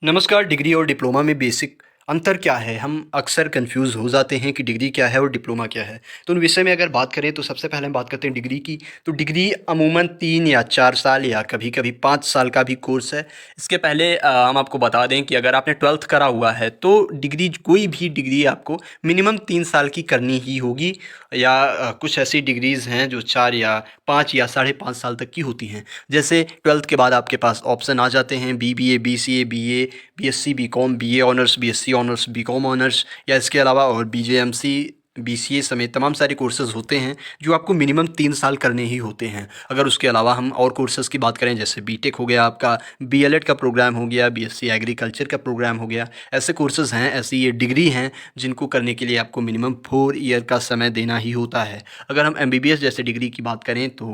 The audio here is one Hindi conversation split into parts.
नमस्कार। डिग्री और डिप्लोमा में बेसिक अंतर क्या है? हम अक्सर कन्फ्यूज़ हो जाते हैं कि डिग्री क्या है और डिप्लोमा क्या है। तो उन विषय में अगर बात करें तो सबसे पहले हम बात करते हैं डिग्री की। तो डिग्री अमूमन 3 या 4 साल या कभी-कभी 5 साल का भी कोर्स है। इसके पहले हम आपको बता दें कि अगर आपने 12th करा हुआ है तो डिग्री कोई भी डिग्री आपको मिनिमम 3 साल की करनी ही होगी, या कुछ ऐसी डिग्रीज़ हैं जो 4 या 5 या साढ़े 5 साल तक की होती हैं। जैसे 12th के बाद आपके पास ऑप्शन आ जाते हैं BBA, BCA, BA, BSc, BCom, BA honours, BSc honours, BCom honours, या इसके अलावा और बीजेएमसी, बीसीए समेत तमाम सारे कोर्सेज़ होते हैं जो आपको मिनिमम 3 साल करने ही होते हैं। अगर उसके अलावा हम और कोर्सेज़ की बात करें, जैसे बीटेक हो गया आपका, बीएलएड का प्रोग्राम हो गया, बीएससी एग्रीकल्चर का प्रोग्राम हो गया, ऐसे कोर्सेज़ हैं, ऐसी ये डिग्री हैं जिनको करने के लिए आपको मिनिमम 4 ईयर का समय देना ही होता है। अगर हम एमबीबीएस जैसे डिग्री की बात करें तो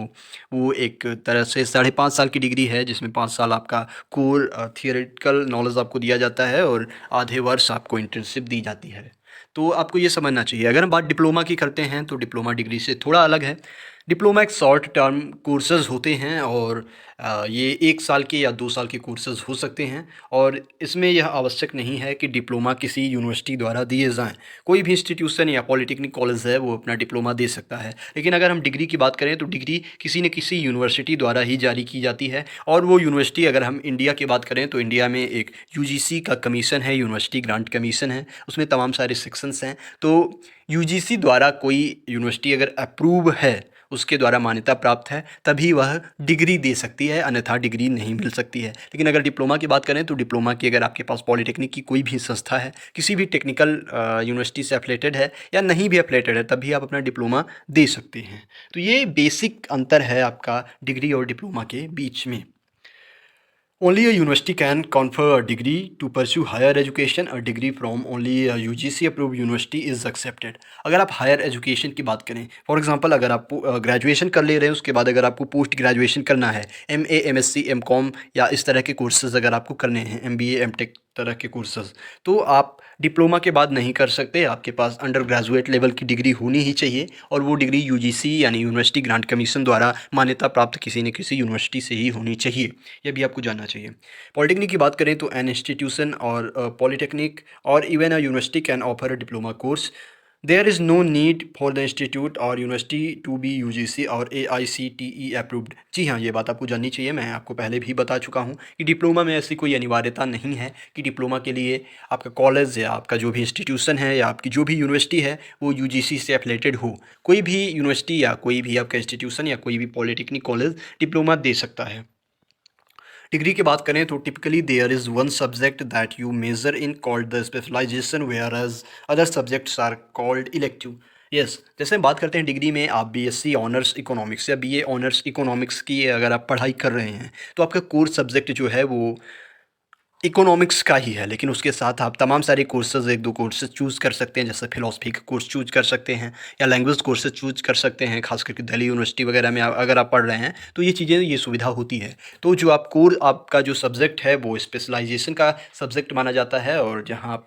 वो एक तरह से साढ़े 5 साल की डिग्री है, जिसमें 5 साल आपका कोर थियोरेटिकल नॉलेज आपको दिया जाता है और आधे वर्ष आपको इंटर्नशिप दी जाती है। तो आपको ये समझना चाहिए। अगर हम बात डिप्लोमा की करते हैं तो डिप्लोमा डिग्री से थोड़ा अलग है। डिप्लोमा एक शॉर्ट टर्म कोर्सेज़ होते हैं और ये 1 साल के या 2 साल के कोर्सेज़ हो सकते हैं, और इसमें यह आवश्यक नहीं है कि डिप्लोमा किसी यूनिवर्सिटी द्वारा दिए जाएँ। कोई भी इंस्टीट्यूशन या पॉलिटेक्निक कॉलेज है वो अपना डिप्लोमा दे सकता है। लेकिन अगर हम डिग्री की बात करें तो डिग्री किसी न किसी यूनिवर्सिटी द्वारा ही जारी की जाती है, और वो यूनिवर्सिटी, अगर हम इंडिया की बात करें तो इंडिया में एक यूजीसी का कमीशन है, यूनिवर्सिटी ग्रांट कमीशन है, उसमें तमाम सारे सेक्शंस हैं। तो यूजीसी द्वारा कोई यूनिवर्सिटी अगर अप्रूव है, उसके द्वारा मान्यता प्राप्त है, तभी वह डिग्री दे सकती है, अन्यथा डिग्री नहीं मिल सकती है। लेकिन अगर डिप्लोमा की बात करें तो डिप्लोमा की अगर आपके पास पॉलिटेक्निक की कोई भी संस्था है, किसी भी टेक्निकल यूनिवर्सिटी से एफिलेटेड है या नहीं भी एफिलेटेड है, तभी आप अपना डिप्लोमा दे सकते हैं। तो ये बेसिक अंतर है आपका डिग्री और डिप्लोमा के बीच में। Only a university can confer a degree to pursue higher education. A degree from only a UGC approved university is accepted. अगर आप हायर एजुकेशन की बात करें, फॉर एग्जांपल अगर आप ग्रेजुएशन कर ले रहे हैं, उसके बाद अगर आपको पोस्ट ग्रेजुएशन करना है, एमए, एमएससी, एमकॉम या इस तरह के कोर्सेज़ अगर आपको करने हैं, एमबीए, एमटेक तरह के कोर्सेज़, तो आप डिप्लोमा के बाद नहीं कर सकते। आपके पास अंडर ग्रेजुएट लेवल की डिग्री होनी ही चाहिए, और वो डिग्री यूजीसी यानी यूनिवर्सिटी ग्रांट कमीशन द्वारा मान्यता प्राप्त किसी न किसी यूनिवर्सिटी से ही होनी चाहिए। यह भी आपको जानना चाहिए। पॉलिटेक्निक की बात करें तो एन इंस्टीट्यूशन और पॉलिटेक्निक और even a university can offer a diploma course. There is no need for the institute और यूनिवर्सिटी टू बी यूजीसी और एआईसीटीई अप्रूव्ड। जी हाँ, ये बात आपको जाननी चाहिए। मैं आपको पहले भी बता चुका हूँ कि डिप्लोमा में ऐसी कोई अनिवार्यता नहीं है कि डिप्लोमा के लिए आपका कॉलेज या आपका जो भी इंस्टीट्यूशन है या आपकी जो भी यूनिवर्सिटी है वो यूजीसी से एफिलेटेड हो। कोई भी यूनिवर्सिटी या कोई भी आपका इंस्टीट्यूशन या कोई भी पॉलिटेक्निक कॉलेज डिप्लोमा दे सकता है। डिग्री की बात करें तो typically there is one subject that you major in called the specialization, whereas other subjects are called elective. Yes, जैसे हम बात करते हैं डिग्री में, आप बीएससी ऑनर्स इकोनॉमिक्स या बीए ऑनर्स इकोनॉमिक्स की अगर आप पढ़ाई कर रहे हैं, तो आपका कोर सब्जेक्ट जो है वो इकोनॉमिक्स का ही है। लेकिन उसके साथ आप तमाम सारे कोर्सेज़, 1-2 कोर्सेज़ चूज़ कर सकते हैं, जैसे फ़िलॉसफ़ी का कोर्स चूज़ कर सकते हैं या लैंग्वेज कोर्सेज़ चूज़ कर सकते हैं। ख़ास करके दिल्ली यूनिवर्सिटी वगैरह में अगर आप पढ़ रहे हैं तो ये चीज़ें, ये सुविधा होती है। तो जो आप कोर, आपका जो सब्जेक्ट है वो स्पेशलाइजेशन का सब्जेक्ट माना जाता है, और जहाँ आप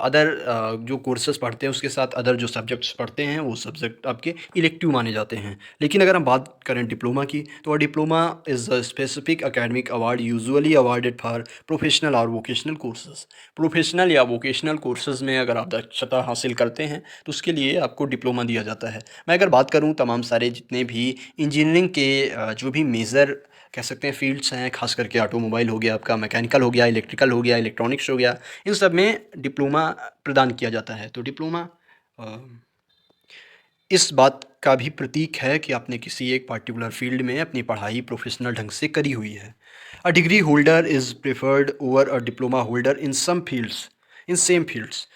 अदर जो कोर्सेज़ पढ़ते हैं उसके साथ अदर जो सब्जेक्ट्स पढ़ते हैं वो सब्जेक्ट आपके इलेक्टिव माने जाते हैं। लेकिन अगर हम बात करें डिप्लोमा की, तो diploma is a specific academic award usually awarded for professional और वोकेशनल कोर्सेज़। प्रोफेशनल या वोकेशनल कोर्सेज़ में अगर आप दक्षता हासिल करते हैं तो उसके लिए आपको डिप्लोमा दिया जाता है। मैं अगर बात करूं तमाम सारे जितने भी इंजीनियरिंग के जो भी मेजर कह सकते हैं फील्ड्स हैं, खास करके ऑटोमोबाइल हो गया, आपका मैकेनिकल हो गया, इलेक्ट्रिकल हो गया, इलेक्ट्रॉनिक्स हो गया, इन सब में डिप्लोमा प्रदान किया जाता है। तो डिप्लोमा इस बात का भी प्रतीक है कि आपने किसी एक पार्टिकुलर फील्ड में अपनी पढ़ाई प्रोफेशनल ढंग से करी हुई है। A degree holder is preferred over a diploma holder in some fields, in same fields.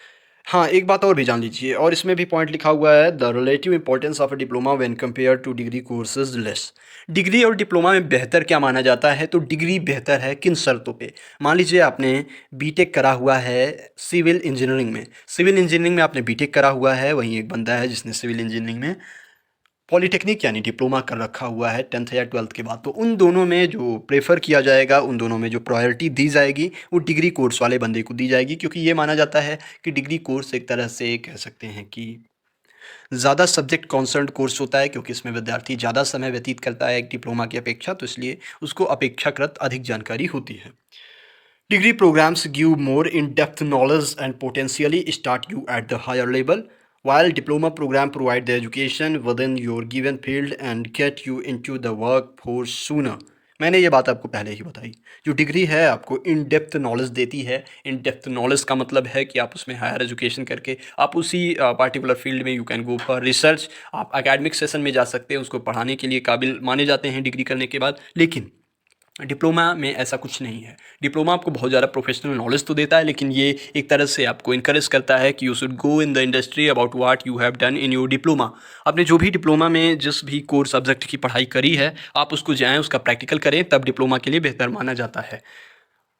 हाँ, एक बात और भी जान लीजिए, और इसमें भी पॉइंट लिखा हुआ है, the relative importance of a diploma when compare two degree courses less. Degree और डिप्लोमा में बेहतर क्या माना जाता है? तो डिग्री बेहतर है किन शर्तों पे? मान लीजिए आपने बीटेक करा हुआ है सिविल इंजीनियरिंग में, सिविल इंजीनियरिंग में आपने बीटेक करा हुआ है, वहीं एक बंदा है जिसने सिविल इंजीनियरिंग में पॉलिटेक्निक यानी डिप्लोमा कर रखा हुआ है 10th या 12th के बाद। तो उन दोनों में जो प्रेफर किया जाएगा, उन दोनों में जो प्रायोरिटी दी जाएगी वो डिग्री कोर्स वाले बंदे को दी जाएगी, क्योंकि ये माना जाता है कि डिग्री कोर्स एक तरह से कह सकते हैं कि ज़्यादा सब्जेक्ट कॉन्सर्न कोर्स होता है, क्योंकि इसमें विद्यार्थी ज़्यादा समय व्यतीत करता है एक डिप्लोमा की अपेक्षा, तो इसलिए उसको अपेक्षाकृत अधिक जानकारी होती है। Degree programs give more in-depth knowledge and potentially start you at the higher level, while diploma program provide the education within your given field and get you into the workforce sooner. मैंने ये बात आपको पहले ही बताई। जो डिग्री है आपको इन डेप्थ नॉलेज देती है। इन डेप्थ नॉलेज का मतलब है कि आप उसमें हायर एजुकेशन करके आप उसी पार्टिकुलर फील्ड में you can go for research. आप एकेडमिक सेशन में जा सकते हैं, उसको पढ़ाने के लिए काबिल माने जाते हैं डिग्री करने के बाद। लेकिन डिप्लोमा में ऐसा कुछ नहीं है। डिप्लोमा आपको बहुत ज़्यादा प्रोफेशनल नॉलेज तो देता है, लेकिन ये एक तरह से आपको इनकरेज करता है कि you should go in the industry about what you have done in your diploma. आपने जो भी डिप्लोमा में जिस भी कोर सब्जेक्ट की पढ़ाई करी है, आप उसको जाएँ, उसका प्रैक्टिकल करें, तब डिप्लोमा के लिए बेहतर माना जाता है।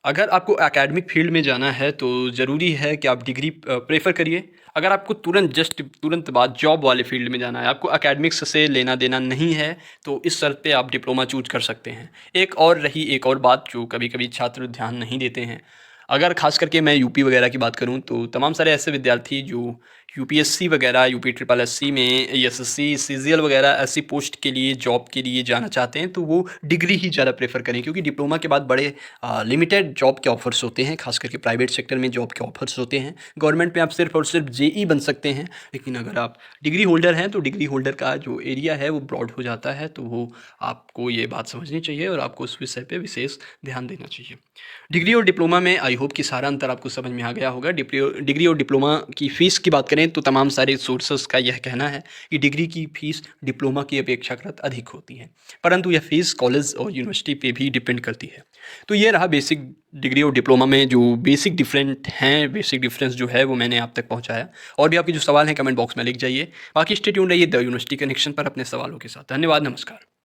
अगर आपको एकेडमिक फील्ड में जाना है तो ज़रूरी है कि आप डिग्री प्रेफर करिए। अगर आपको तुरंत बाद जॉब वाले फील्ड में जाना है, आपको एकेडमिक्स से लेना देना नहीं है, तो इस शर्त पे आप डिप्लोमा चूज कर सकते हैं। एक और बात जो कभी कभी छात्र ध्यान नहीं देते हैं, अगर खास करके मैं यूपी वगैरह की बात करूं तो तमाम सारे ऐसे विद्यार्थी जो यूपीएससी वगैरह, यूपी ट्रिपल एससी में, एसएससी, सीजीएल वगैरह ऐसी पोस्ट के लिए, जॉब के लिए जाना चाहते हैं, तो वो डिग्री ही ज़्यादा प्रेफर करें, क्योंकि डिप्लोमा के बाद बड़े लिमिटेड जॉब के ऑफर्स होते हैं। खास करके प्राइवेट सेक्टर में जॉब के ऑफर्स होते हैं। गवर्नमेंट में आप सिर्फ और सिर्फ जेई बन सकते हैं, लेकिन अगर आप डिग्री होल्डर हैं तो डिग्री होल्डर का जो एरिया है वो ब्रॉड हो जाता है। तो वो आपको ये बात समझनी चाहिए और आपको उस विषय पे विशेष ध्यान देना चाहिए। डिग्री और डिप्लोमा में आई होप कि सारा अंतर आपको समझ में आ गया होगा। डिग्री और डिप्लोमा की फ़ीस की बात करें तो तमाम सारे सोर्सेस का यह कहना है कि डिग्री की फ़ीस डिप्लोमा की अपेक्षाकृत अधिक होती है, परंतु यह फ़ीस कॉलेज और यूनिवर्सिटी पे भी डिपेंड करती है। तो ये रहा बेसिक डिग्री और डिप्लोमा में जो बेसिक डिफरेंस जो है वो मैंने आप तक पहुंचाया। और भी आपके जो सवाल हैं कमेंट बॉक्स में लिख जाइए। बाकी स्टे ट्यून्ड रहिए द यूनिवर्सिटी कनेक्शन पर अपने सवालों के साथ। धन्यवाद, नमस्कार।